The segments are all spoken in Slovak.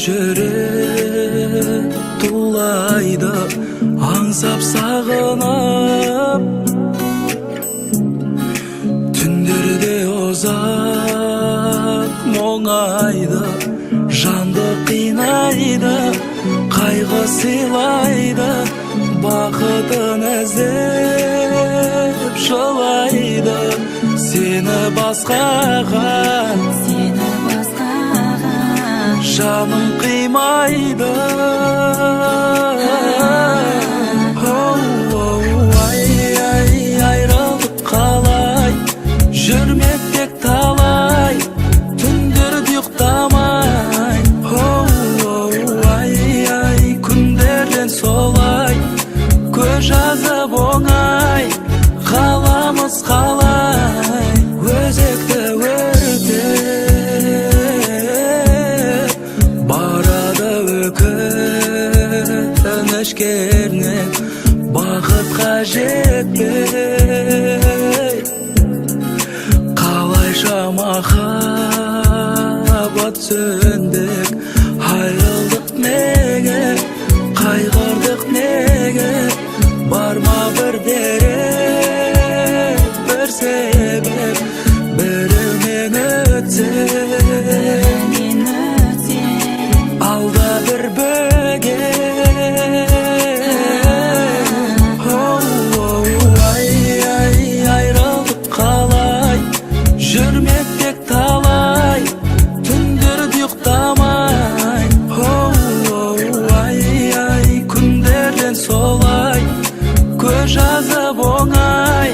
жүрек тулайды аңсап сағынып, түндерде ұзақ мұңайды, жанды қинайды, қайғы сыйлайды, бақытын іздеп жылайды. Сені басқаға жаным қимайды. Айрылдық қалай, жүрмек тек талай, түндерде ұйықтамай. Күндерден солай, көз жазып оңай, қаламыз қалай, өзекті өртеп барады өкініш кернеп, бақытқа жетпей. Қалайша махаббат сөндік, айрылдық неге, қайғырдық неге, бар ма бір дерек, бір себеп, бірінен өтсең, алда бір бөгет. Айрылдық қалай, жүрмек тек талай, түндерде ұйықтамай. Күндерден солай, көз жазып оңай,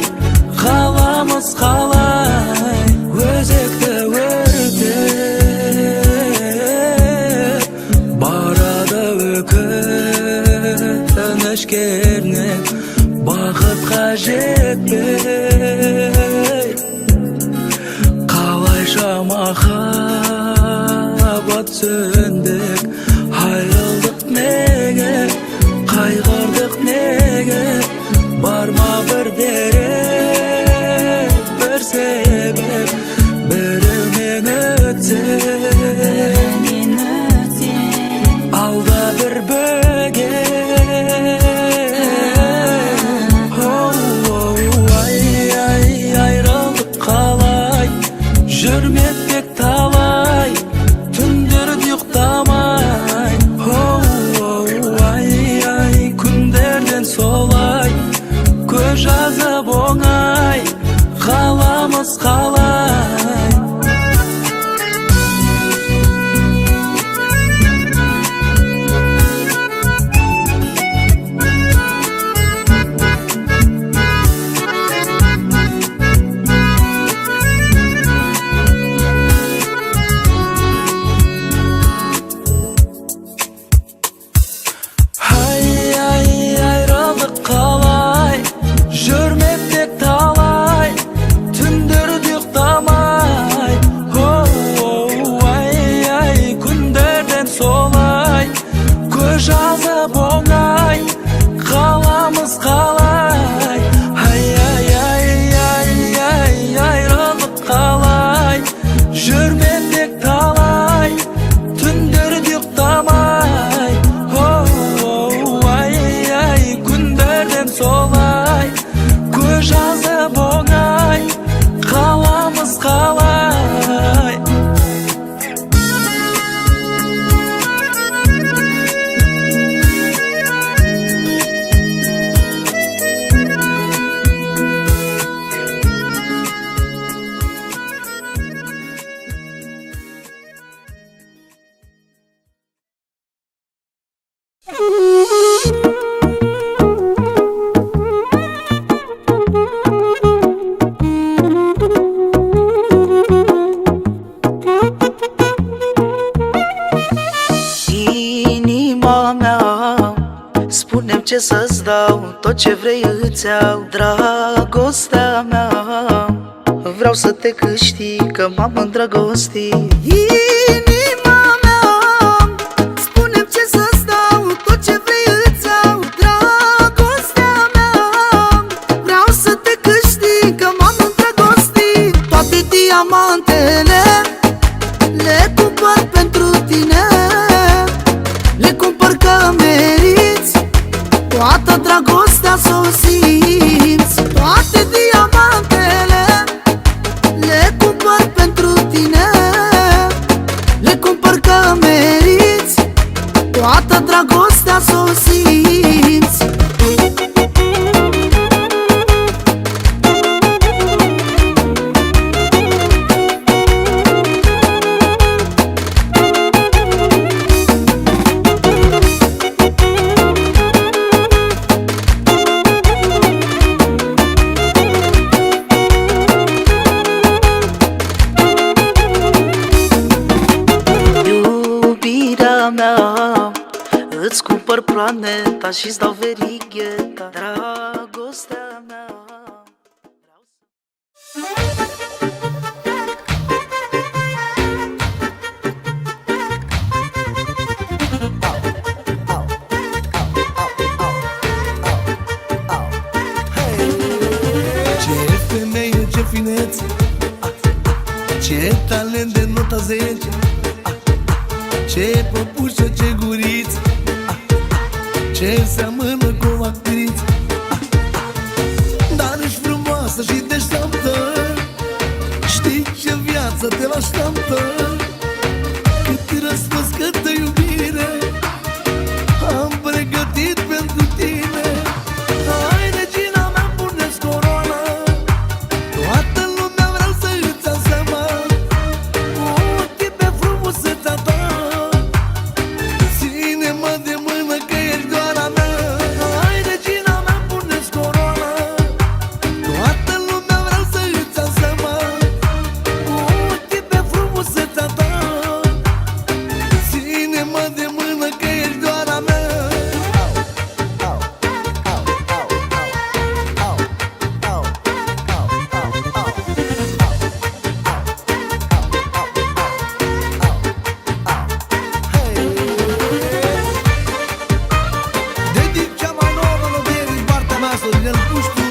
қаламыз қалай, өзекті өртеп барады өкініш кернеп, бақытқа жетпей. Қалайша махаббат сөндік, айрылдық неге, қайғырдық неге, бар ма бір дерек, бір себеп, бірінен өтсең, алда бір бөгет. Айрылдық қалай, жүрмек тек талай, түндерде ұйықтамай. Күндерден солай, көз жазып оңай, қаламыз қалай. Айрылдық қалай, жүрмек тек талай, түндерде ұйықтамай. Күндерден солай, көз жазып оңай, қаламыз қалай. Айрылдық қалай, жүрмек тек талай, түндерде ұйықтамай. Күндерден солай, көз жазып оңай, қаламыз қалай. Spune-mi ce să-ți dau, tot ce vrei îți iau, dragostea mea. Vreau să te câștig, că m-am îndrăgostit. Inima mea, spune-mi ce să-ți dau, tot ce vrei îți iau, dragostea mea. Vreau să te câștig, că m-am îndrăgostit. Toate diamantele le cumpăr pentru tine. ca s-o simți. Îți cumpăr planeta și-ți dau verigheta, dragostea mea. Ce femeie, ce finețe, ce talent de nota 10, ce păpușă, ce guriță, ce seamănă cu o actriță. Dar ești frumoasă și deșteaptă, știi ce viață te așteaptă. Cât răspuns, câtă iubire am pregătit pentru tine. Hai, regina mea, pune-ți coroana, toată lumea vreau să îți am seama. Cu ochii pe frumusețea ta, ține-mă de mână că ești doar a mea. Hai, regina mea, pune-ți coroana, toată lumea vreau să îți am seama. Cu ochii pe frumusețea ta, ține-mă de mână că ești doar a mea. Dedic cea mai nouă melodie din partea mea, Sorinel Puștu,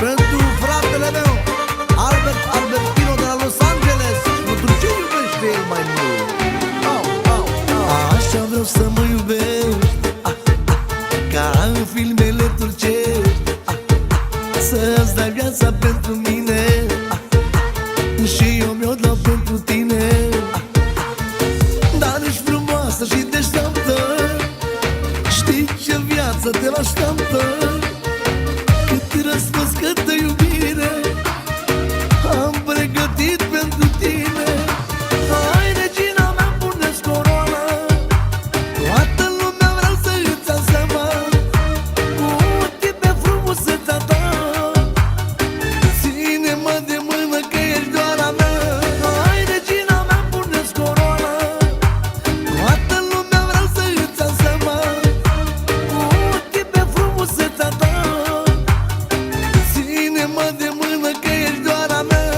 pentru fratele meu, Albertino de la Los Angeles. Și pentru ce iubește el mai mult? Așa vreau să mă iubești, ca în filmele turcești, să-ți dai viața pentru mine și eu mi-o dau pentru tine. Dar ești frumoasă și deșteaptă, știi ce viață te așteaptă. Cât răspuns, câtă iubire am pregătit pentru tine. Hai, regina mea, pune-ți coroana, toată lumea vreau să îți am seama. Cu ochii pe frumusețea ta, ține-mă de mână că ești doar a mea. Hai, regina mea, pune-ți coroana, toată lumea vreau să îți am seama. Cu ochii pe frumusețea ta, ține-mă de mână că ești doar a mea.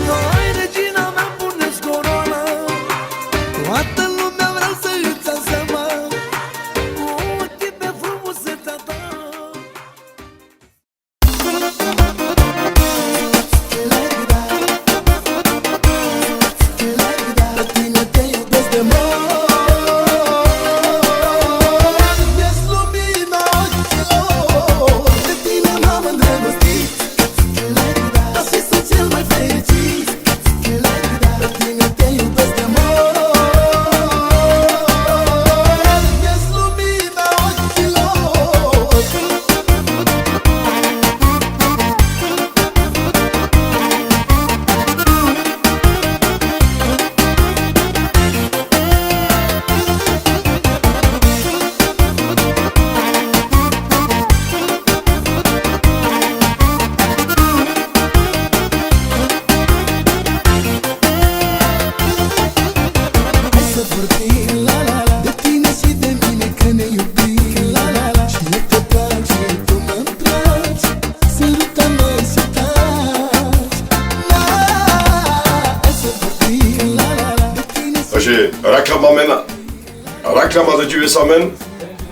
Hai, regina mea, pune-ți coroana, toată lumea vreau să îți am seama. Cu ochii pe frumusețea ta. La tine te iubesc de mult, ești lumina ochilor, de tine m-am îndrăgostit. Așa sunt cel mai fericit. La tine te iubesc de mult, ești lumina ochilor. Hai să vorbim, la la la, de tine și de mine că ne iubim, la la la. Și eu te plac și tu mă-mi placi, sărută-mă și taci, la la la. Hai să vorbim, la la la, de tine și Takže reklama za dziwy samen,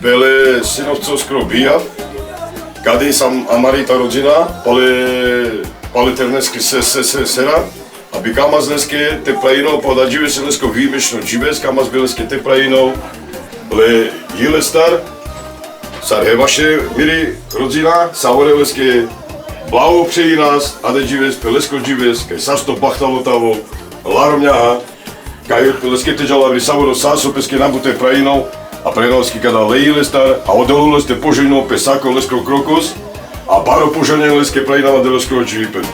byli synovcov skoro bija, Kady sam Amarita rodzina, ale terneski sera, aby kamas dneske te prajinou, podađive se dnesko výjimečnou džives, kamas byleske te prajinou, ale jile star, sar hevaše miri rodzina, savore leske blaho přeji nás, ade džives, pelesko džives, kaj sasto bachtalo tavo, laromňaha, kaj leske te žalavri savoro saso peske nabute prajinou, a prenosky kada lejile star, a odelu leste požejnou pesako lesko krokos, a baro poženie leske prajinava delesko dživipen.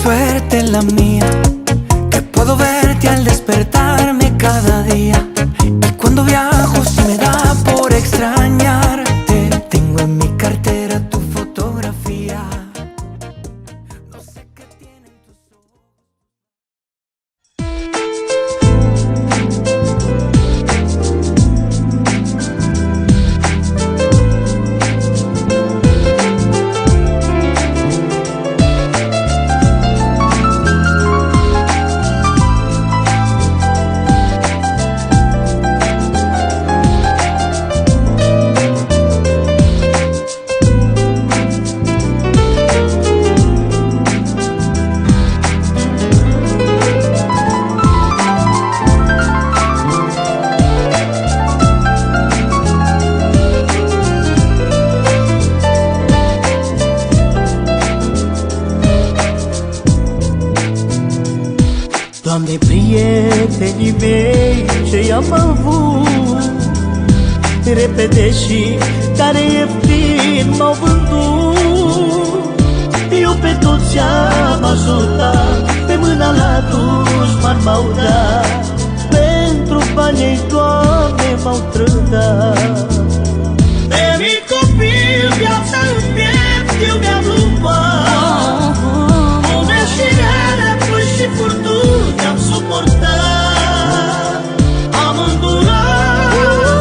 Suerte la mía, que puedo verte al despertarme cada día. Y cuando viajo si me da por extrañarte, tengo en mi cartera tu fotografía. No sé qué tienen tus ojos. Doamne, prietenii mei ce i-am avut, repede și care ieftin m-au vândut. Eu pe toți am ajutat, pe mâna la dușman m-au dat, pentru banii, Doamne, m-au trădat. De mic copil, viața în piept, eu mi-am luat, lume și rele, plâși și furtuni am suportat, am îndurat.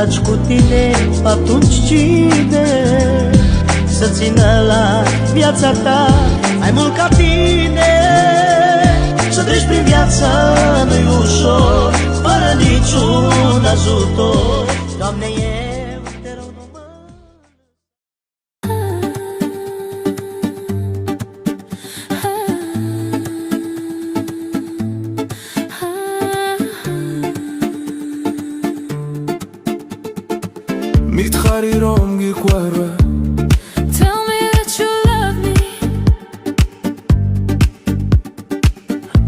dragi cu tine, atunci cine să țină la viața ta mai mult ca tine? Să treci prin viață nu-i ușor, fără niciun ajutor. Doamne, eu te rog, nu mă... מתחרירום גיקווארה Tell me that you love me.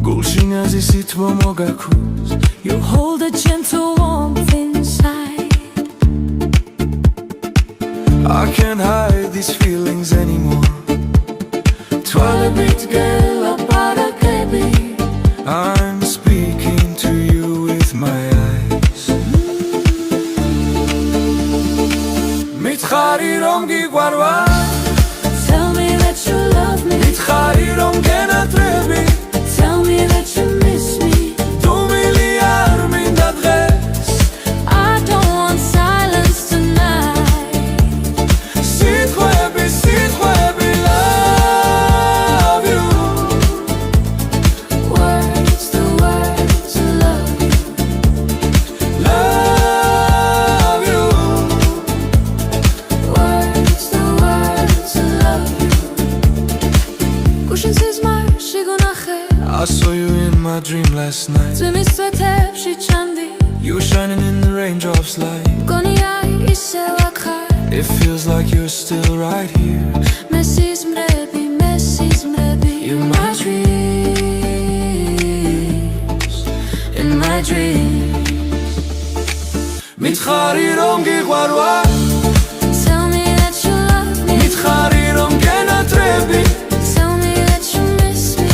גולשינה זיסית במוגקוס You hold a gentle warmth inside. I can't hide these feelings anymore Twala bit girl apara kebi I'm speaking to you with my eyes מתחרירום גיקווארה Tell me that you love me. מתחרירום גנטרבי Tell me that you miss me. מיליאר מן דדרס I don't want silence tonight. סיט חויבי love you Words, the words to love you. love you Words, the words to love you. Gushin says mar shigonache. I saw you in my dream last night Zumi svetep shichandi. You were shining in the raindrops like Goni ai iselakha. It feels like you're still right here Messis mrebi. In my dreams. In my dreams. מתחרירום גיקווארה Tell me that you love me. מתחרירום גנטרבי Tell me that you miss me.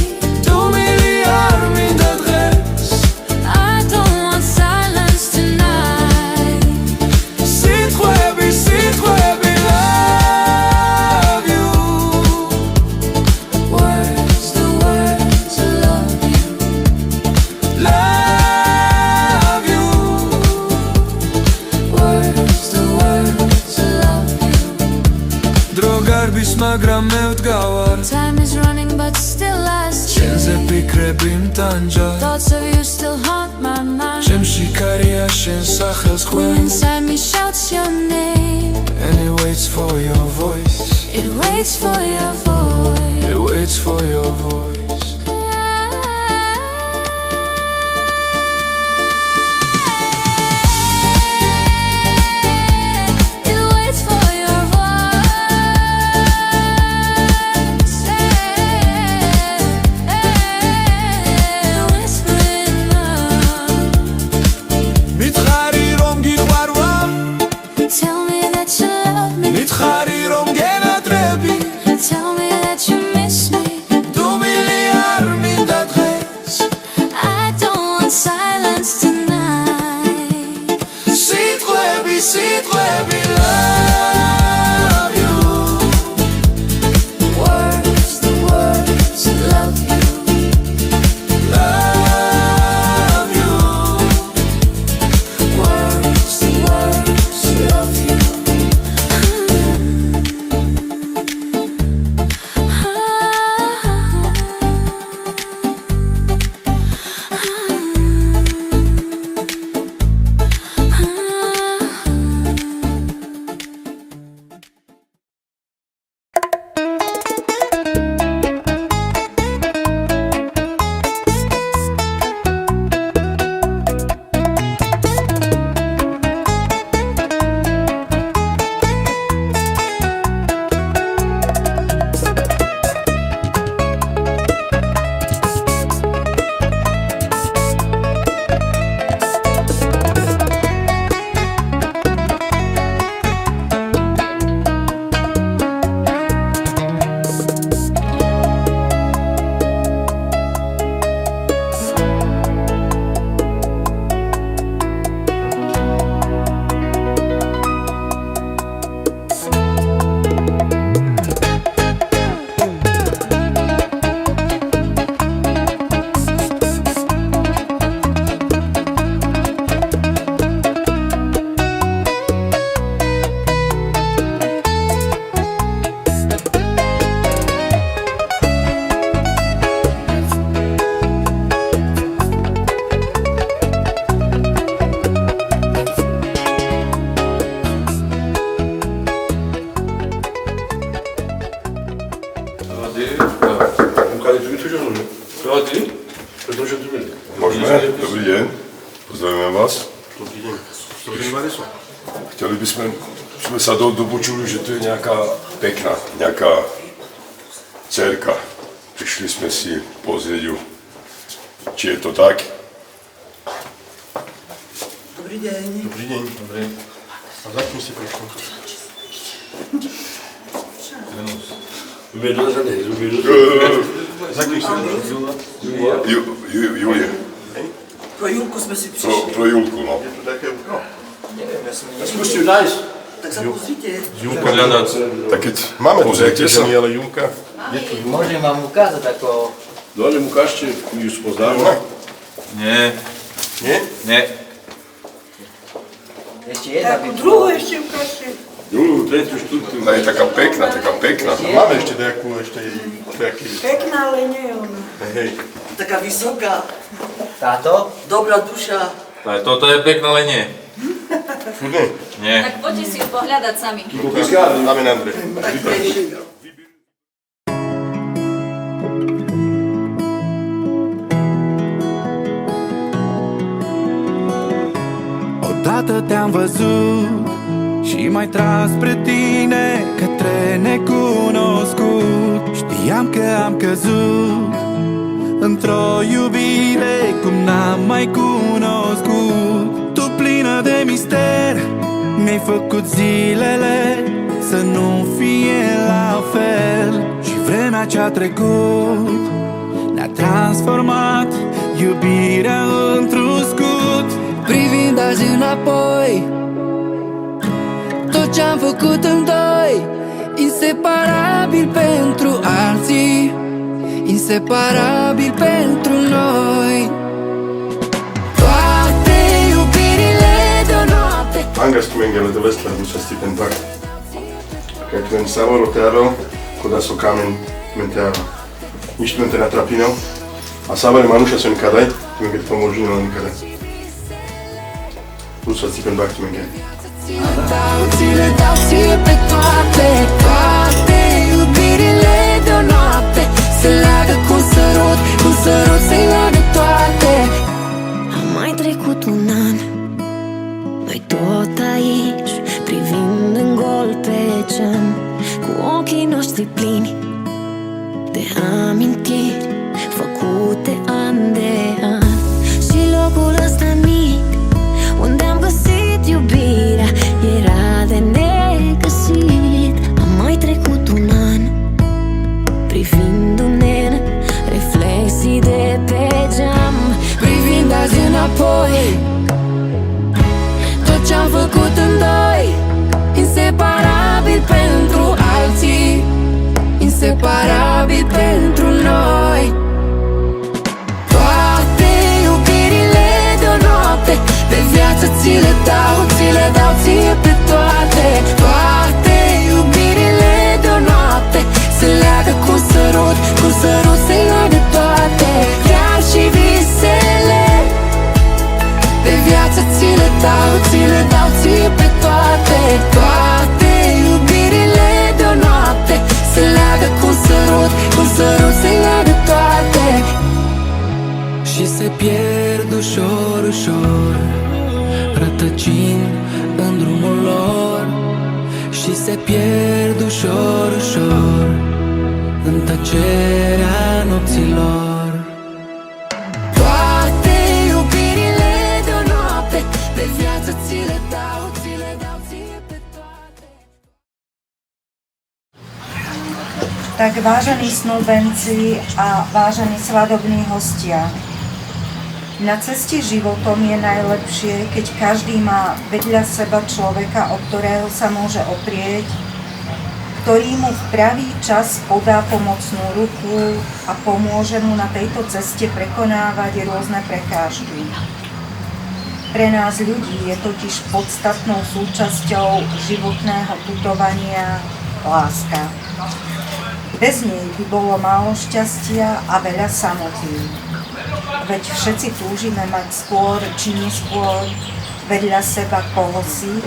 מיליאר מן דדרס I don't want silence tonight. סיט חויבי love you Words, the words to love you. love you Words, the words to love you. Drogar bismagram meut gawar Time is running, but still I Chen ze stay. pikrebim tanja Thoughts of you still haunt my mind. Shem shikaria shen sachels Who khwen inside me shouts your name. And it waits for your voice It waits for your voice. It waits for your voice It waits for your voice. Whispering now. מתחרירום גיקווארה Tell me that you love me. מתחרירום גנטרבי Tell me that you miss me. מיליאר מן דדרס I don't want silence tonight. סיט חויבי love you Words, the words to love you. love you Words, the words to love you. Zaletili? Protože tu byli. Môžeme? Dobrý deň. Pozdravujeme vás. Dobrý deň. Dobrý deň, Mariso. Chtěli bychom sa dopočuli, že to je nějaká pekná, nějaká dcerka. Přišli jsme si pozrieť, či je to tak. Dobrý deň. Dobrý deň. Dobrý. A zatím si prosím. Vyjdu na řady. Zatím si Julie. Pro Julku jsme si přišli. Pro Julku, no. Je to také no. Spustil dajš. Tak sa pozrite. Julka hľadať. Tak keď Máme tu pozrite sa. ale Julka. Je tu Julka. Môžem vám ukázať ako... Dobre, mu ukážte, my ju spoznáme. Nie, Nie? nie. Ešte jedna by Druhú ešte ukážte. Druhú, tretiu, štvrtú. Ona je taká pekná, taká pekná. Máme ešte nejakú, nejaký... Pekná, ale nie ona. Hej. Taká vysoká, Táto? dobrá duša. Toto je pekné, ale nie. Fudne. Nie. Tak poďte si ju pohľadať sami. Dáme na Andrej. Tak bež. Odată te-am văzut și m-ai tras spre tine către necunoscut. Știam că am căzut într-o iubire cum n-am mai cunoscut. Tu plină de mister, mi-ai făcut zilele să nu fie la fel. Și vremea ce-a trecut ne-a transformat iubirea într-un scut. Privind azi înapoi, tot ce-am făcut în doi, inseparabil pentru alții, inseparabil pentru noi. Toate iubirile de-o noapte. Angažujeme do Westland, musia Stephen Bach. Keď ven Savoro Tearo, koda so kamen mentearo. Nici mente na trapino. A Savore Manuša so nikadaj, tu mi pomoží, no nikadaj. Musia Stephen Bach, tu mi Ți le dau ție pe toate, toate iubirile de-o noapte. Se leagă cu un sărut se leagă toate. A mai trecut un an, noi tot aici, privind în gol pe geam, cu ochii noștri plini de amintiri făcute an de an. Și locul ăsta mic, unde am găsit iubirea, era de negăsit. A mai trecut un an, privindu-ne în reflexii de pe geam. Privind azi înapoi, tot ce-am făcut în doi, inseparabil pentru alții, inseparabil pentru noi. Toate iubirile de-o noapte, pe viață ți le dau ție pe toate. Toate iubirile de-o noapte, se leagă cu un sărut se leagă toate. Chiar și visele, pe viață ți le dau ție pe toate. Toate iubirile de-o noapte, se leagă cu un sărut se leagă toate. Și se pierd ușor, ușor, rătăcind în drumul lor. Și se pierd ușor, ușor, în tăcerea nopților. Toate iubirile de-o noapte, pe viață ți le dau ție pe toate. Tak vážení snúbenci a vážení svadobní hostia, na ceste životom je najlepšie, keď každý má vedľa seba človeka, o ktorého sa môže oprieť, ktorý mu v pravý čas podá pomocnú ruku a pomôže mu na tejto ceste prekonávať rôzne prekážky. Pre nás ľudí je totiž podstatnou súčasťou životného putovania láska. Bez nej by bolo málo šťastia a veľa samoty. Veď všetci túžime mať skôr či neskôr vedľa seba kohosi,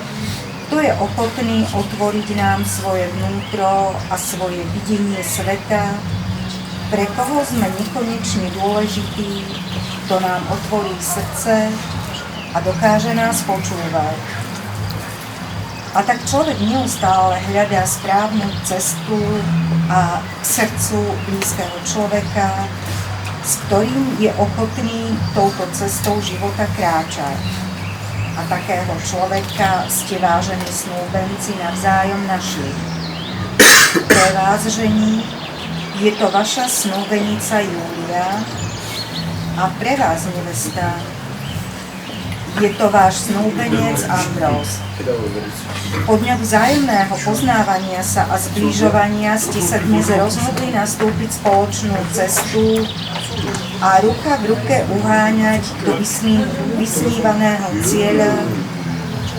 kto je ochotný otvoriť nám svoje vnútro a svoje videnie sveta, Pre koho sme nekonečne dôležití, kto nám otvorí srdce a dokáže nás počúvať. A tak človek neustále hľadá správnu cestu a k srdcu blízkeho človeka, s ktorým je ochotný touto cestou života kráčať. A takého človeka ste, vážení snúbenci, navzájom našli. Pre vás, žení, je to vaša snúbenica Júlia a pre vás, nevesta, je to váš snúbenec Ambros. Po dňoch vzájomného poznávania sa a zbližovania ste sa dnes rozhodli nastúpiť spoločnú cestu a ruka v ruke uháňať do vysnívaného cieľa,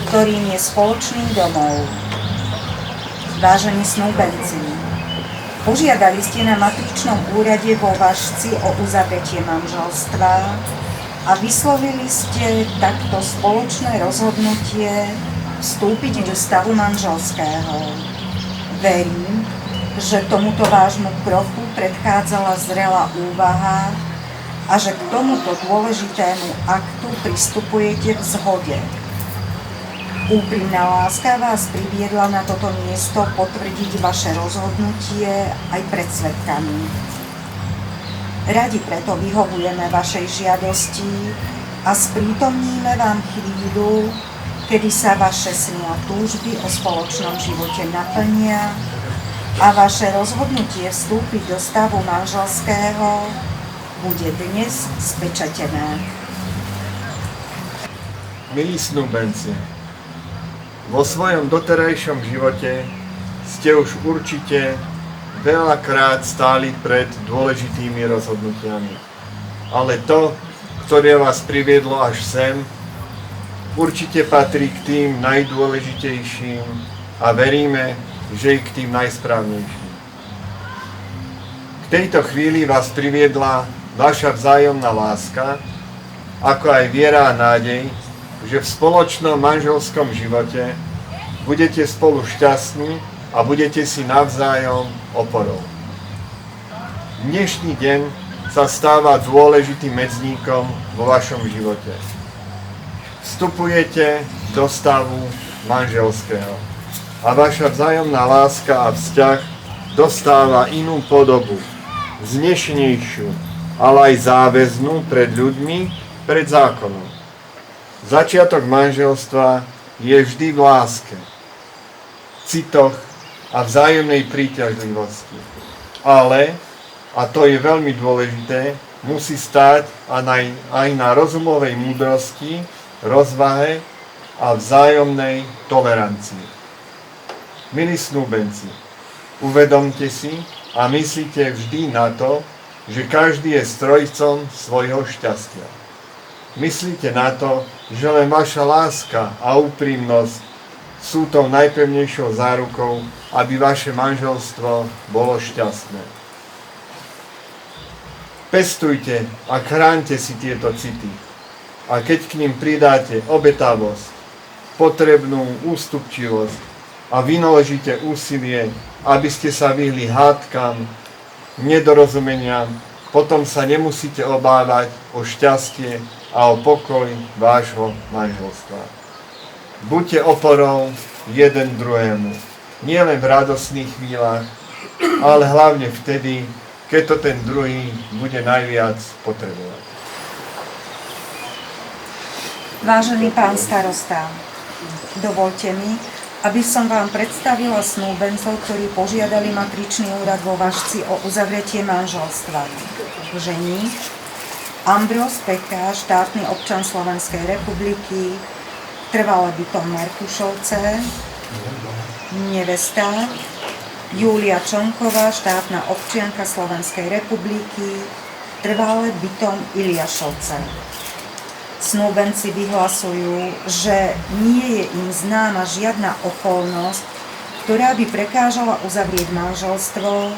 ktorým je spoločný domov. Vážení snúbenci, požiadali ste na matričnom úrade vo Važci o uzavretie manželstva a vyslovili ste takto spoločné rozhodnutie vstúpiť do stavu manželského. Verím, že tomuto vášmu kroku predchádzala zrelá úvaha a že k tomuto dôležitému aktu pristupujete v zhode. Úprimná láska vás priviedla na toto miesto potvrdiť vaše rozhodnutie aj pred svedkami. Radi preto vyhovujeme vašej žiadosti a sprítomníme vám chvíľu, kedy sa vaše sny a túžby o spoločnom živote naplnia a vaše rozhodnutie vstúpiť do stavu manželského bude dnes spečatené. Milí snúbenci, vo svojom doterajšom živote ste už určite veľakrát stáli pred dôležitými rozhodnutiami. Ale to, ktoré vás priviedlo až sem, určite patrí k tým najdôležitejším a veríme, že i k tým najsprávnejším. K tejto chvíli vás priviedla vaša vzájomná láska, ako aj viera a nádej, že v spoločnom manželskom živote budete spolu šťastní a budete si navzájom oporou. Dnešný deň sa stáva dôležitým medzníkom vo vašom živote. Vstupujete do stavu manželského a vaša vzájomná láska a vzťah dostáva inú podobu, vznešenejšiu, ale aj záväznú pred ľuďmi, pred zákonom. Začiatok manželstva je vždy v láske, citoch a vzájomnej príťažlivosti. Ale, a to je veľmi dôležité, musí stáť aj na rozumovej múdrosti, rozvahe a vzájomnej tolerancii. Milí snúbenci, uvedomte si a myslite vždy na to, že každý je strojcom svojho šťastia. Myslíte na to, že len vaša láska a úprimnosť sú tou najpevnejšou zárukou, aby vaše manželstvo bolo šťastné. Pestujte a chráňte si tieto city. A keď k nim pridáte obetavosť, potrebnú ústupčivosť a vynaložíte úsilie, aby ste sa vyhli hádkam, nedorozumeniam, potom sa nemusíte obávať o šťastie a o pokoj vášho manželstva. Buďte oporou jeden druhému, nielen v radostných chvíľach, ale hlavne vtedy, keď to ten druhý bude najviac potrebovať. Vážený pán starosta, dovoľte mi, aby som vám predstavila snúbencov, ktorí požiadali matričný úrad vo Važci o uzavretie manželstva. Ženích Ambros Peka, štátny občan Slovenskej republiky, trvalé bytom Merkušovce. Nevesta Júlia Čonková, štátna občianka Slovenskej republiky, trvalé bytom Iliašovce. Snúbenci vyhlasujú, že nie je im známa žiadna okolnosť, ktorá by prekážala uzavrieť manželstvo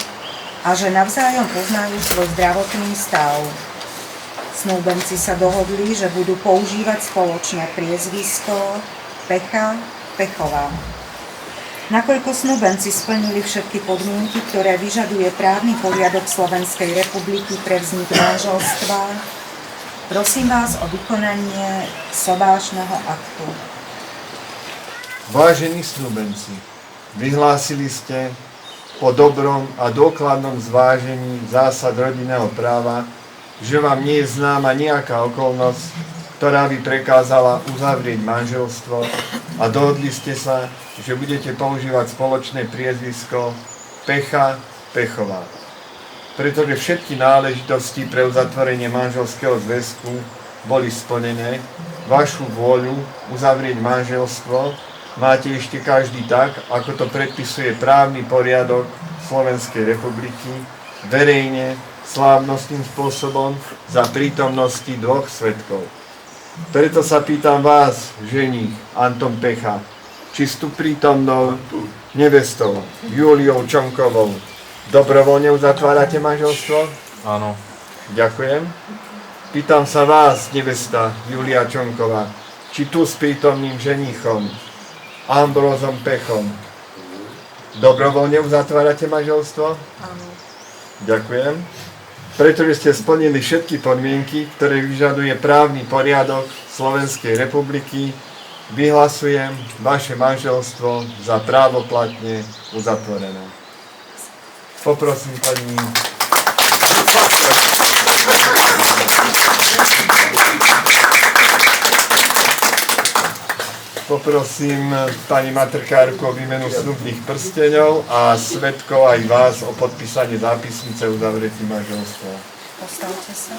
a že navzájom poznajú svoj zdravotný stav. Snúbenci sa dohodli, že budú používať spoločné priezvisko Pecha Pechová. Nakoľko snúbenci splnili všetky podmienky, ktoré vyžaduje právny poriadok Slovenskej republiky pre vznik manželstva, prosím vás o vykonanie sobášneho aktu. Vážení snúbenci, vyhlásili ste po dobrom a dôkladnom zvážení zásad rodinného práva, že vám nie je známa nejaká okolnosť, ktorá by prekázala uzavrieť manželstvo a dohodli ste sa, že budete používať spoločné priezvisko Pecha Pechová. Pretože všetky náležitosti pre uzatvorenie manželského zväzku boli splnené, vašu vôľu uzavrieť manželstvo máte ešte každý tak, ako to predpisuje právny poriadok Slovenskej republiky, verejne, slávnostným spôsobom za prítomnosti dvoch svedkov. Preto sa pýtam vás, ženích Anton Pecha, či s tu prítomnou nevestou Júliou Čonkovou dobrovoľne uzatvárate manželstvo? Áno. Ďakujem. Pýtam sa vás, nevesta Júlia Čonková, či tu s prítomným ženíchom Ambrózom Pechom dobrovoľne uzatvárate manželstvo? Áno. Ďakujem. Pretože ste splnili všetky podmienky, ktoré vyžaduje právny poriadok Slovenskej republiky, vyhlasujem vaše manželstvo za právoplatne uzatvorené. Poprosím pani... Poprosím pani materkárku o výmenu snubných prsteňov a svedkov aj vás o podpísanie zápisnice uzavretí manželstva. Postavte sa.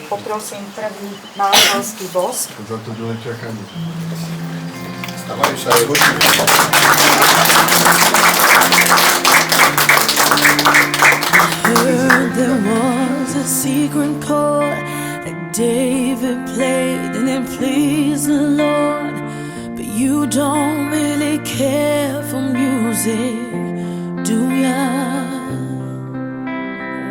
Poprosím prvý manželský bosk. Za to dlhé čakanie. Stávajú sa aj ruky. Heard there was a secret chord that David played and it pleased the Lord. But you don't really care for music, do ya?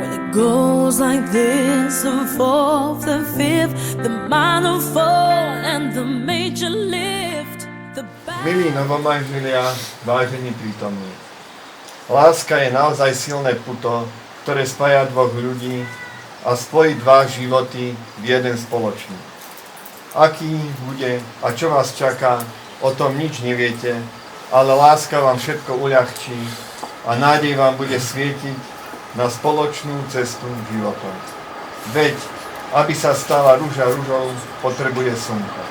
When it goes like this, the fourth, the fifth, the minor fall and the major lift. Milí novomanželia, vážení prítomní. Láska je naozaj silné puto, ktoré spája dvoch ľudí a spojí dva životy v jeden spoločný. Aký bude a čo vás čaká, o tom nič neviete, ale láska vám všetko uľahčí a nádej vám bude svietiť na spoločnú cestu životom. Veď, aby sa stala ruža ružou, potrebuje slnko.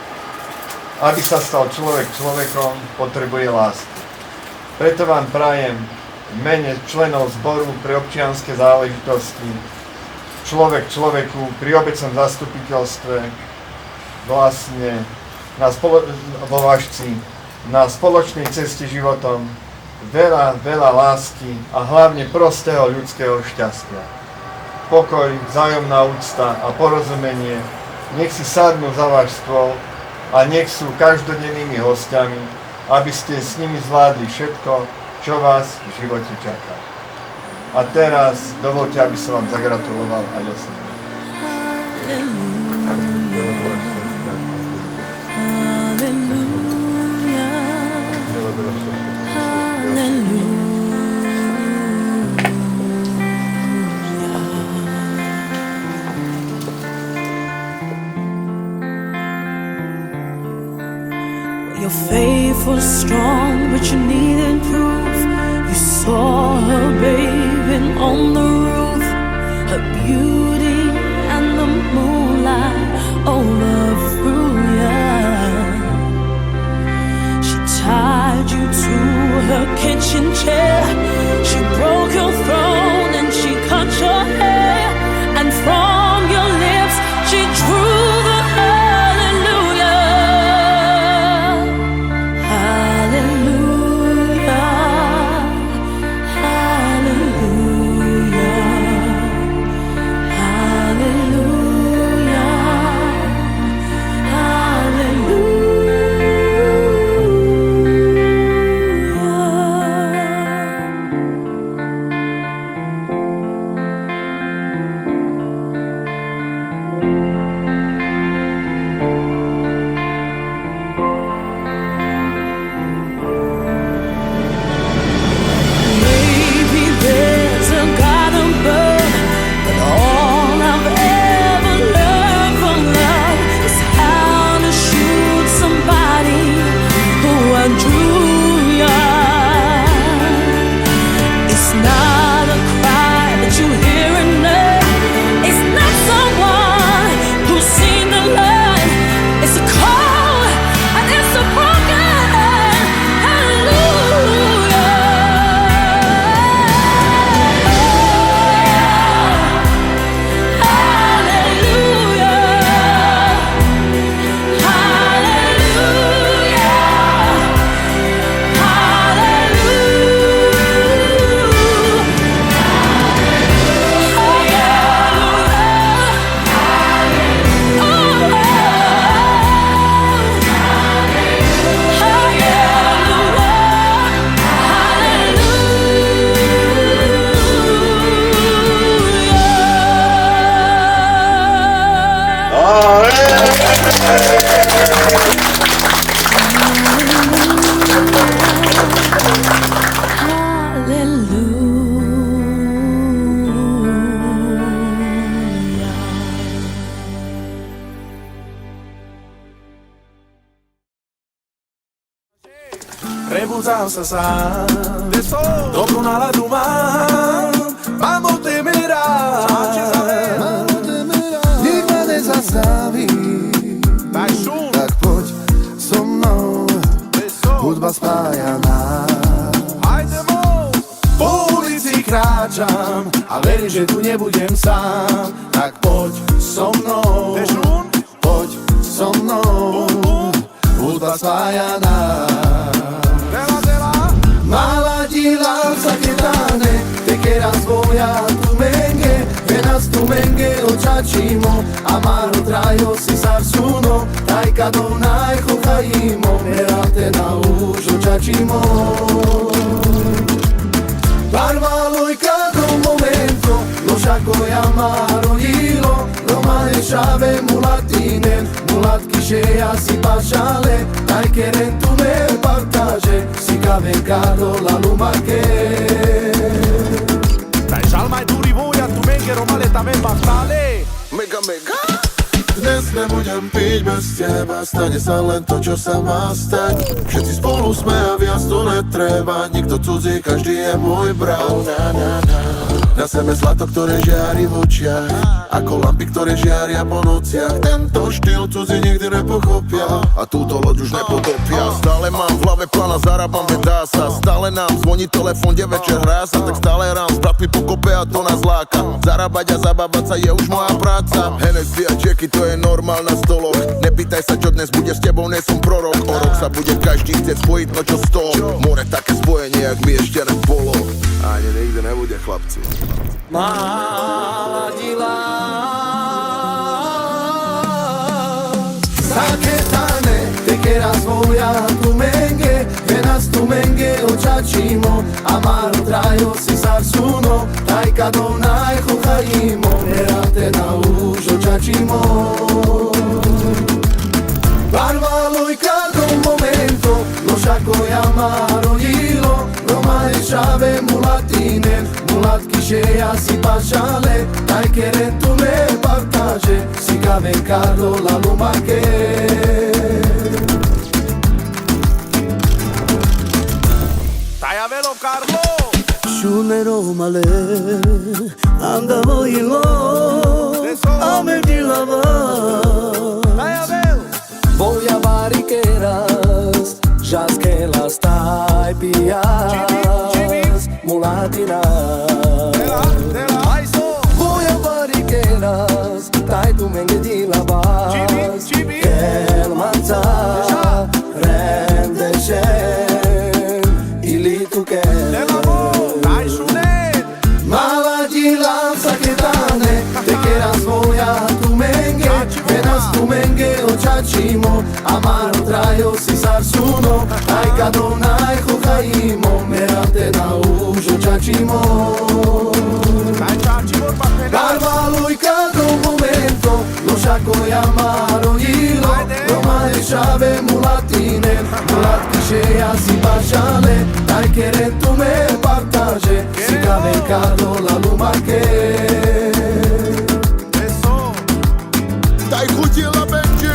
Aby sa stal človek človekom, potrebuje lásku. Preto vám prajem v mene členov zboru pre občianske záležitosti, človek človeku pri obecnom zastupiteľstve, vlastne vo Važci, na spoločnej ceste životom, veľa, veľa lásky a hlavne prostého ľudského šťastia. Pokoj, vzájomná úcta a porozumenie, nech si sadnú za váš stôl a nech sú každodennými hostiami, aby ste s nimi zvládli všetko, čo vás v živote čaká. A teraz dovoľte, aby som vám zagratuloval aj osobne. Your faith was strong, but you needed proof. You saw her bathing on the roof, her beauty and the moonlight overthrew ya. She tied you to her kitchen chair, she broke your throne and she cut your hair, and from your lips she drew the hallelujah. Hallelujah, hallelujah. Rebuzam sa sám, dobrú náladu mám, mám temerár. Nik ma nezastaví, tak poď so mnou, hudba spája nás. Po ulici kráčam a verím, že tu nebudem sám. Tak poď so mnou, poď so mnou, hudba spája nás. Malati lanza che tane, te che rasvoia tu menge, venas tu menge o ciacimo, amaro trajo si sarsuno, taj kadonaj hohajimo, merate na užo ciacimo. Parvalo i cada momento, lo sciacco e amaro ilo, romane sciave mulatine, mulatki sceia si pasciale, dai che rentu me partage, si cavencado la lumache. Dai žal mai duri voja, tu menge romale ta me bachtale. Mega. Dnes nebudem piť bez teba, stane sa len to, čo sa má stať. Všetci spolu sme a viac to netreba, nikto cudzí, každý je môj brat. Na sebe zlato, ktoré žiari v očiach, ako lampy, ktoré žiaria po nociach. Tento štýl cudzí nikdy nepochopia a túto loď už nepotopia. Stále mám v hlave plán a zarábam, vedá sa. Stále nám zvoní telefón, kde večer hrá sa. Tak stále rám s bratmi pokope a to nás láka. Zarábať a zabávať sa je už moja práca. Hennessy a čeky, to je normál na stoloch. Nepýtaj sa, čo dnes bude s tebou, nie som prorok. O rok sa bude každý chcieť spojiť, no čo z toho. More také spojenie, jak mi ešte nebolo. Ani nikdy nebude, chlapci. Maladila Saketane, te che rasvoia tu menge, venas tu menge o ciacimo, amaro trajo si sarsuno, taj kadonaj hohajimo, merate na užo ciacimo. Parvalo i cada momento, lo sciacco e amaro ilo, romane sciave mulatine, mulatki sceia si pasciale, dai che rentu me partage, si cavencado la lumache. Taiavelo Carlo Šune romale, andavo ilo, a me dilava. Voy a barriqueras, jazz que las taipias, mulatina. Voy a barriqueras, tai tu mengue di lavas, el manza, rendeshen, ili tu que. Maladi lanza che tane, te che rasvoia tu menge, venas tu menge o ciacimo, amaro trajo si sarsuno, aj kadonaj hohajimo, merate na užo ciacimo. Parvalo i cada momento, lo sciacco e amaro ilo, romane sciave mulatine, mulatki sceia si pasciale, dai che rentu me partage, si cavencado la lumache. Dai chutila Benji!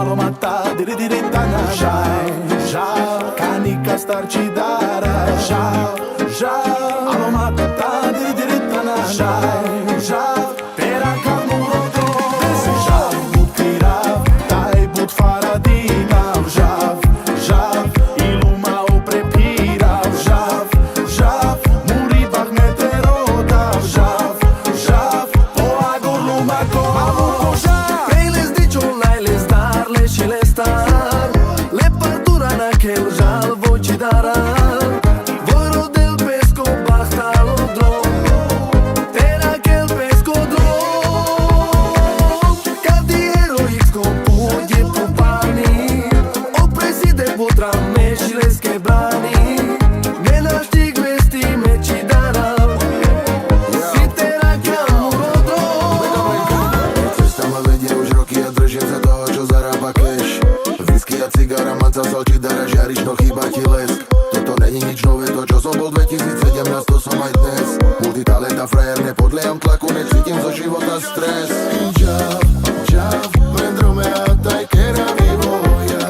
Aromata, diridiritana, žal, kanika starči dara, žal, aromata, diridiritana, dara Voro del pesco bachtalodrom Era quel pescodrom Kad di eroicko pôjde po páni Opresi de potrame šileske brány Nenašti kvesti meči dara Si teda kamurodrom Cesta ma vedie už roky a držím sa toho, čo zarába cash Whisky a cigara, maca z očí dara, žiariš, no chýba ti lesk Toto není nič nové, to čo som bol 2017, to som aj dnes Multitalent a frajer, nepodliam tlaku, necítim zo života stres Čau, čau, vendrome a taj kera vývoja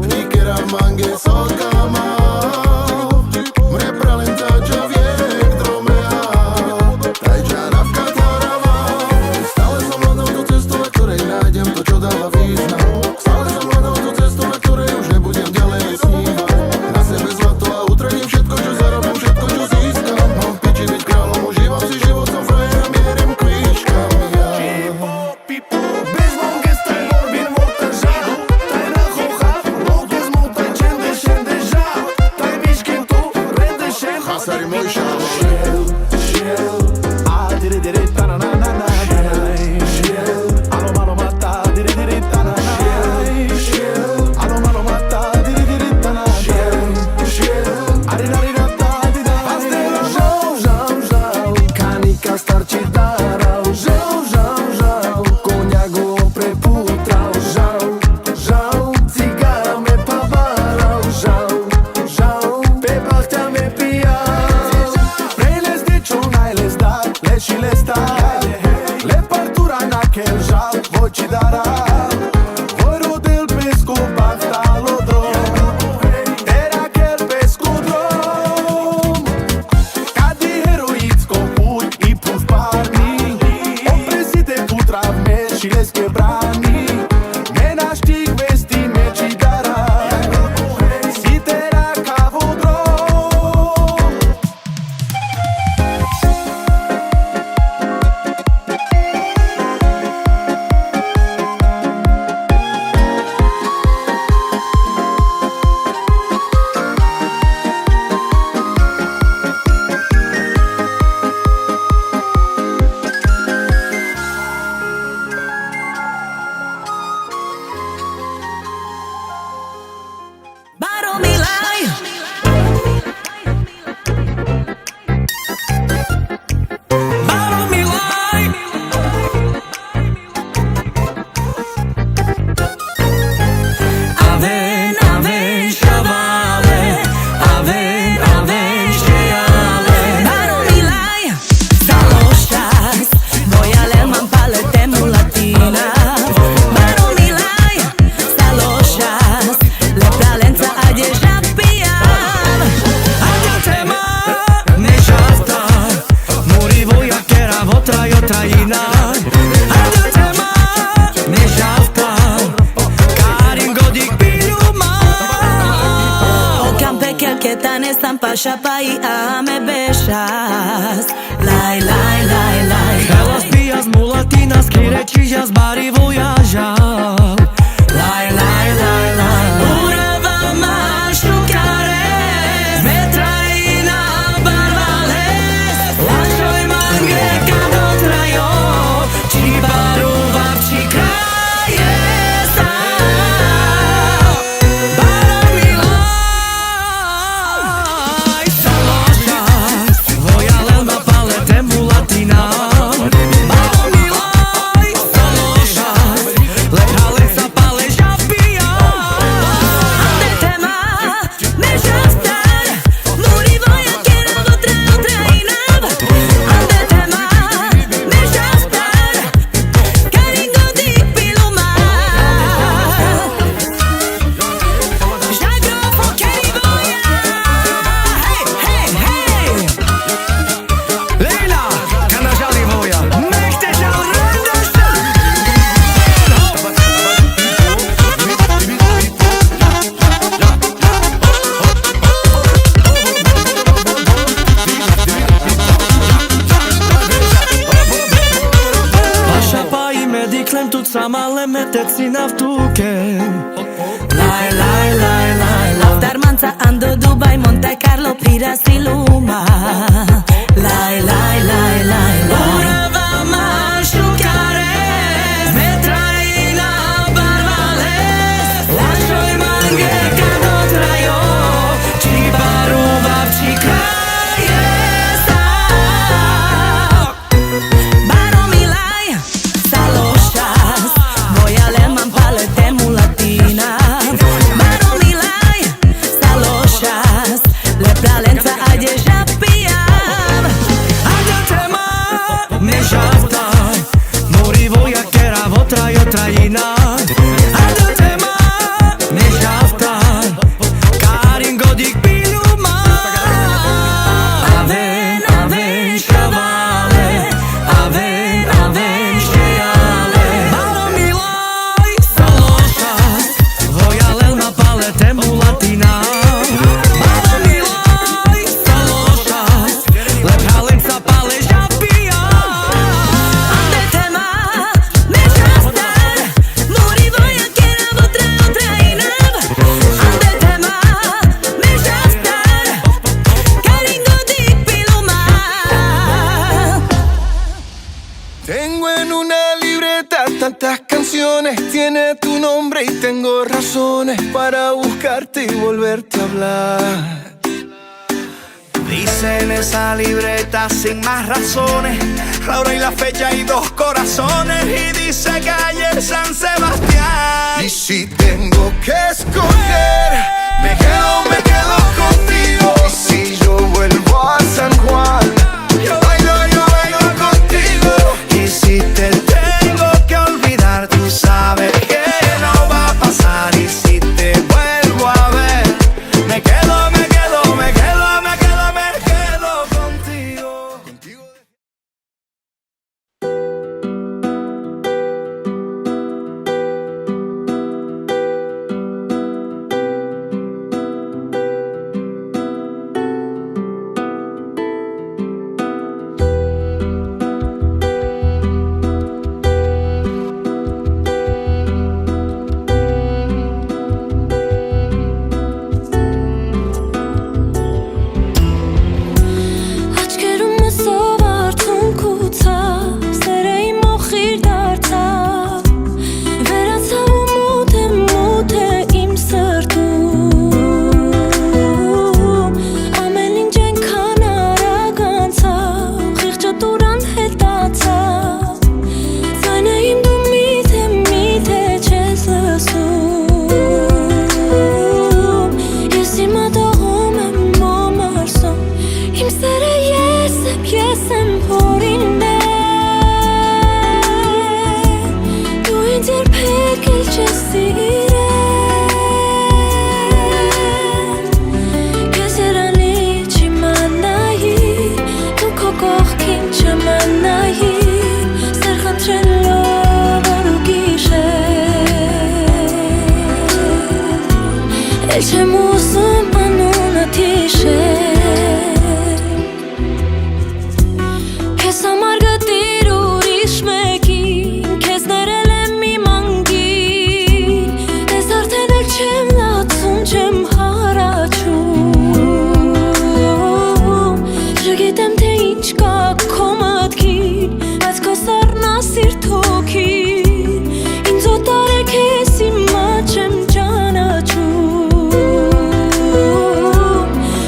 Nikera v mange soka mal Mre pralenca čo viek dromea Taj čaravka tvarava Stále som hľadal tú cestu, na ktorej nájdem to, čo dáva význam Stále som hľadal tú cestu, na ktorej už nebudem ďalej snívať Na sebe zlato a utrením všetko, čo zarobím, všetko, čo získam Mám v piči byť kráľom, užívam si život, som frajer a mierem kvíčkami Bez monge staj borbin motor žal Taj na chocha, loke zmotaj čende šende žal Taj biškin tu, rende šen Hasari moj šal Šiel, a diri diri ta na na na na Šiel, alo malo mata, diri diri ta na na Šiel, alo malo mata, diri diri ta na Šiel, ari na rina ta di da Pastela žal, žal, žal Kanika starči daral Žal, žal, žal Koňa go prepútral Žal, žal Cigara me pavaral Žal, žal Pepach ťa me pijal Prelez niečo najlez dá Leši les dá Le partura na kel žal Voči dara Voro del pesco bachtalodrom Era quel pescodrom Kad di heroicko púť i plus párny Opresi de putra v mešileske brány Nenašti kvesti meči dara Si teda kavodrom Baromilaj Baromilaj Aven, aven, shavale Aven, aven, sheale Baromilaj Zalošas Voja lemam palete mulatina Baromilaj Zalošas Le pralenca a deja pijam Adio tema Ne žasta Muri voja kera votra jotrajina Adio tema Ne žasta Karim godik piljuma Okam pekel ketane sam paša pa i ame bešas Laj, laj, laj, laj Helas pijas mulatinas kirečijas bari vojažal Laj, laj, laj, laj Urava mašu kare Metrajina barvales Lašoj mange kamo trajo Či baru vavči kraje sa Baromilaj Salošas Voja lelma palete mulatina Baromilaj Salošas Le pralenca paleža pijam Ande tema Me žastar Muri voja kera votra otrajinav Ande tema Me žastar Karim godik piluma Žagrofo keri voja Hej, hej, hej Lejla Kana žali voja Nechte žal rendešta Paša pa i mediklem tu sama lemete cina v tuke Laj, laj, laj, laj, laj Aftar manca Orlando, Dubai, Monte Carlo, prirasti luma. Lai, lai, lai, lai, lai. Urava mașucare, metraina, barvales, lașoi mange, cado traio, ci paruva ci kraje sa. Baro milaj, salošas, vojale mam pale temu latina. Baro milaj, salošas, lepralenca ajde žapijam. Ajde tema, me žaptaj, mori voja kera votrajo trajina. Ajde tema, me žaptaj, karin godik piluma. Aven, aven, šavale, aven, aven, šejale. Baro milaj, salošas, vojale ma pale temu latina. Baro milaj, salošas, lepralenca pale žapijam. Ande tema, me žaptaj, mori voja kera votrajo trajina. Ande tema, me žaptaj, karin godik piluma. Tengo en una libreta tantas canciones, tiene tu nombre y tengo razones para buscarte y volverte a hablar. Dice en esa libreta sin más razones, la hora y la fecha y 2 corazones, y dice calle San Sebastián. Y si tengo que escoger, me quedo contigo. Y si yo vuelvo a San Juan, yo bailo contigo. Y si te tengo que olvidar, tú sabes que no va a pasar. Y si te vuelvo a ver, me quedo contigo. աչքերումը սովարտուն կուծավ, սերը իմ օխիր դարձավ, վերացավ ու մութ է իմ սրտում, ամեն ինչ այնքան արագ անցավ, խիղճը տուրան հետացավ, ձայնը իմ դու միթե չես լսում, ես հիմա դողում եմ մոմարսում, իմ սերը ես եմ հորինն է, դու ինձ երբեք էլ չես սիրել, քեզ երանի չիմանայի, դու քո կողքին չմնայի, սեր խնդրելով օր ու գիշեր, էլ չեմ ուզում անունդ հիշել, քեզ համար գտիր ուրիշ մեկին, քեզ ներել եմ իմ անգին, ես արդեն էլ չեմ լացում, չեմ հարաճում, չգիտեմ թե ինչ կա քո մտքին, բայց քո սառնասիրտ հոգին, ինձ օտար է քեզ հիմա չեմ ճանաչում,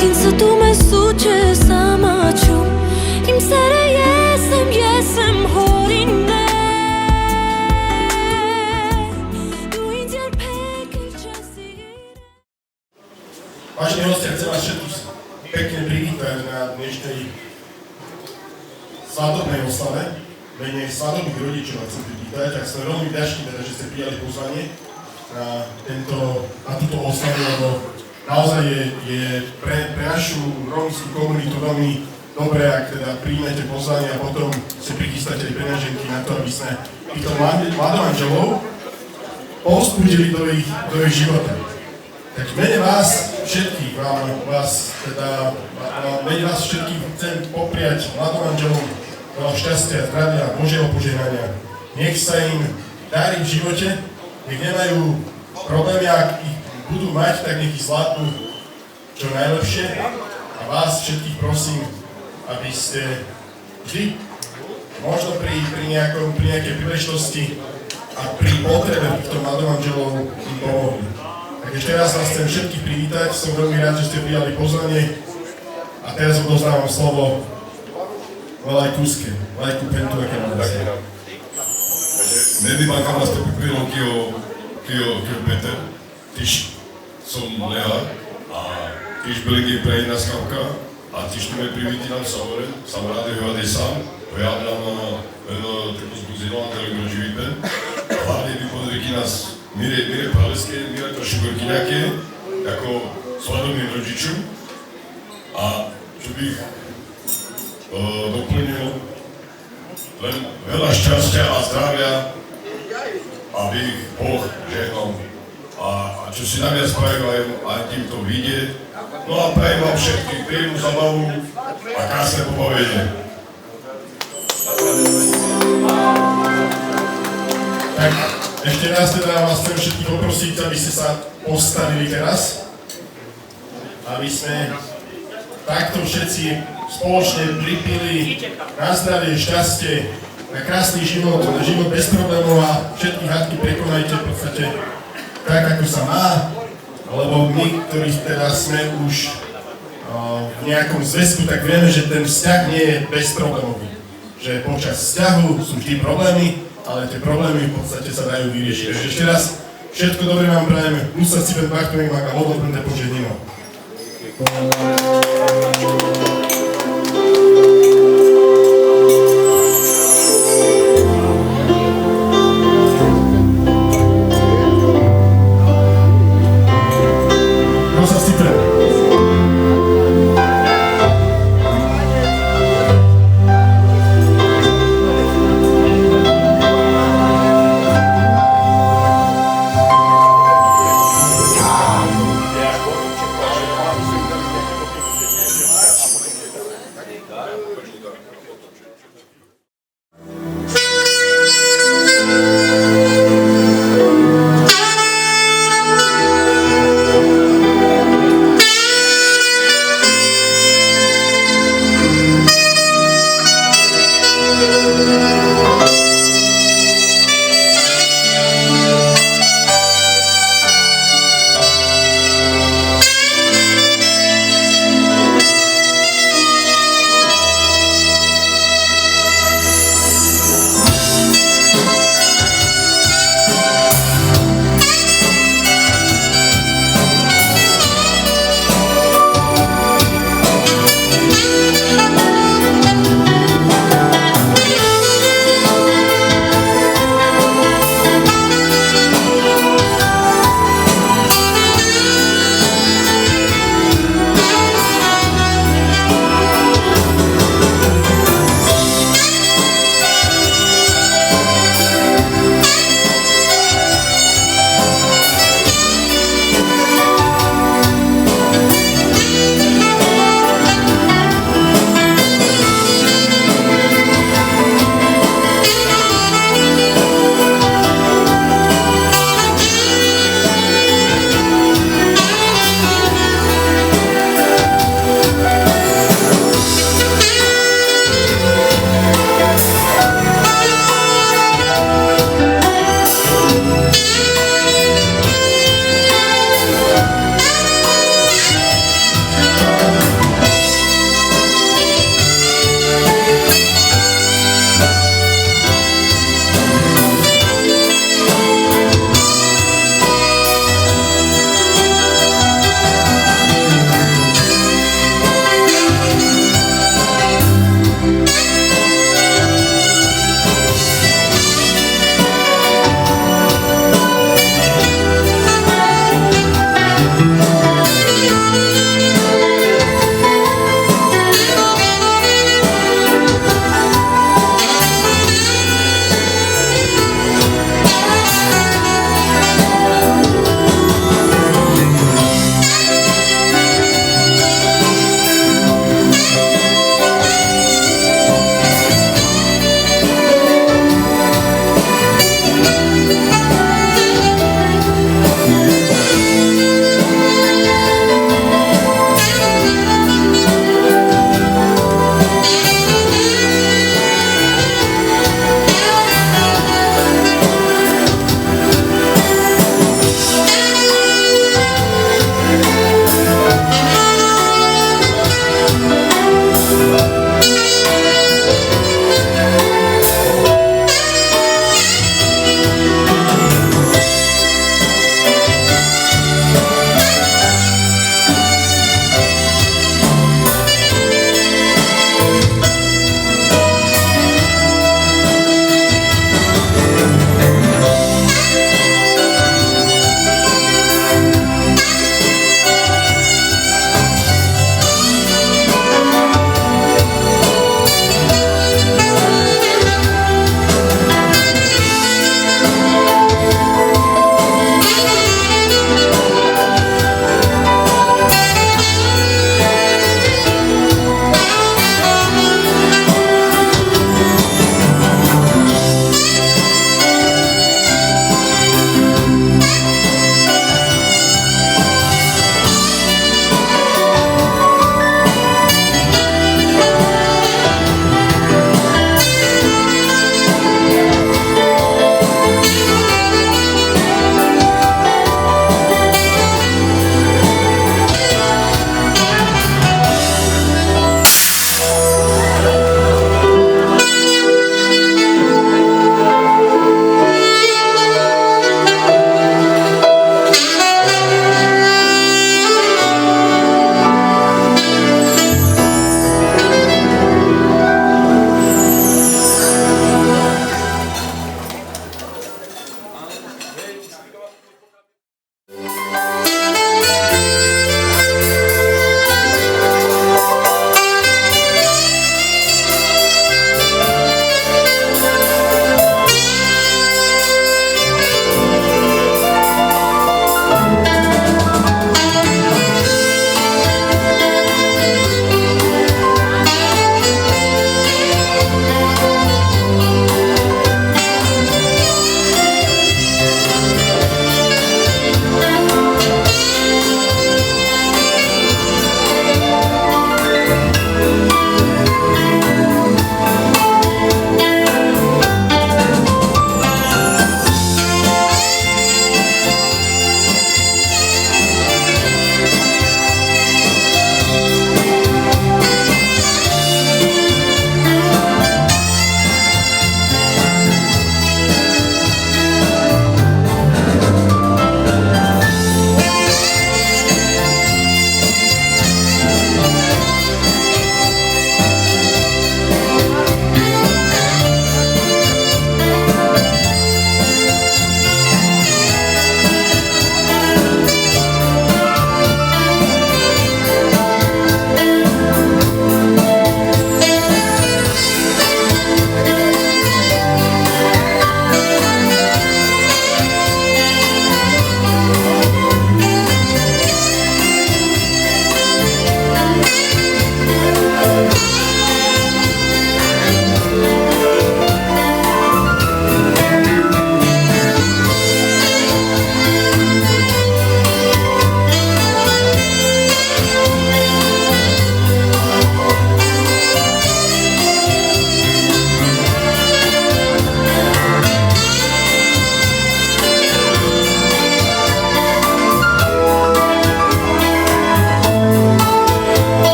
ինձ ստում ես ու չես ամաչում, իմ սերը ես եմ հորինն է, դու ինձ երբեք էլ չես սիրել. Vážení hostia, chcem vás všetkých pekne privítať na dnešnej svadobnej oslave. Mene svadobných rodičov vás chcem privítať a sme veľmi vďační, že ste prijali pozvanie na túto oslavu, lebo naozaj je pre našu rómsku komunitu veľmi dobré, ak teda príjmete pozvanie a potom si prichystáte aj peňaženky na to, aby sme týchto mladomanželov povzbudili do ich života. Tak v mene vás všetkých, mene vás všetkých chcem popriať mladomanželom veľa šťastia, zdravia, Božieho požehnania. Nech sa im darí v živote, nech nemajú problémy, ak ich budú mať, tak nech ich zvládnu čo najlepšie a vás všetkých prosím, aby ste vždy, možno pri nejakej príležitosti a pri potrebe týchto mladomanželov im pomohli. Tak ešte raz vás chcem všetkých privítať, som veľmi rád, že ste prijali pozvanie a teraz odovzdávam slovo Lajkuske, Lajku Pentu, aké mám dať. Meni bakama ste priprilo kio Peter, tiž som Lea a tiž byli prejna skavka a tiž tu me priviti nam Savore, sam rade hľadej sám, pojavljam jedno tako zbuzino, anteliko živite. Hlavne bi podreki nas Mire Praleske, Mire Trošigorkinjake, jako svadobnim rodičom. A čo bych doplnil, len veľa šťastia a zdravia, aby Boh žehnal. A čo si naviac prajem aj týmto vidieť. No a prajem vám všetkých príjemnú zabavu a krásne pobavenie. Tak, ešte raz teda vás chcem všetkých poprosiť, aby ste sa postavili teraz. Aby sme takto všetci spoločne pripili na zdravie, šťastie, na krásny život, na život bez problémov a všetky hádky prekonajte v podstate tak, ako sa má, lebo my, ktorí teda sme už v nejakom zväzku, tak vieme, že ten vzťah nie je bezproblémový. Že počas vzťahu sú vždy problémy, ale tie problémy v podstate sa dajú vyriešiť. Takže ešte raz, všetko dobré vám prajem, Lusa Cipen Bartomek, Maka Vodopnete požehnimo.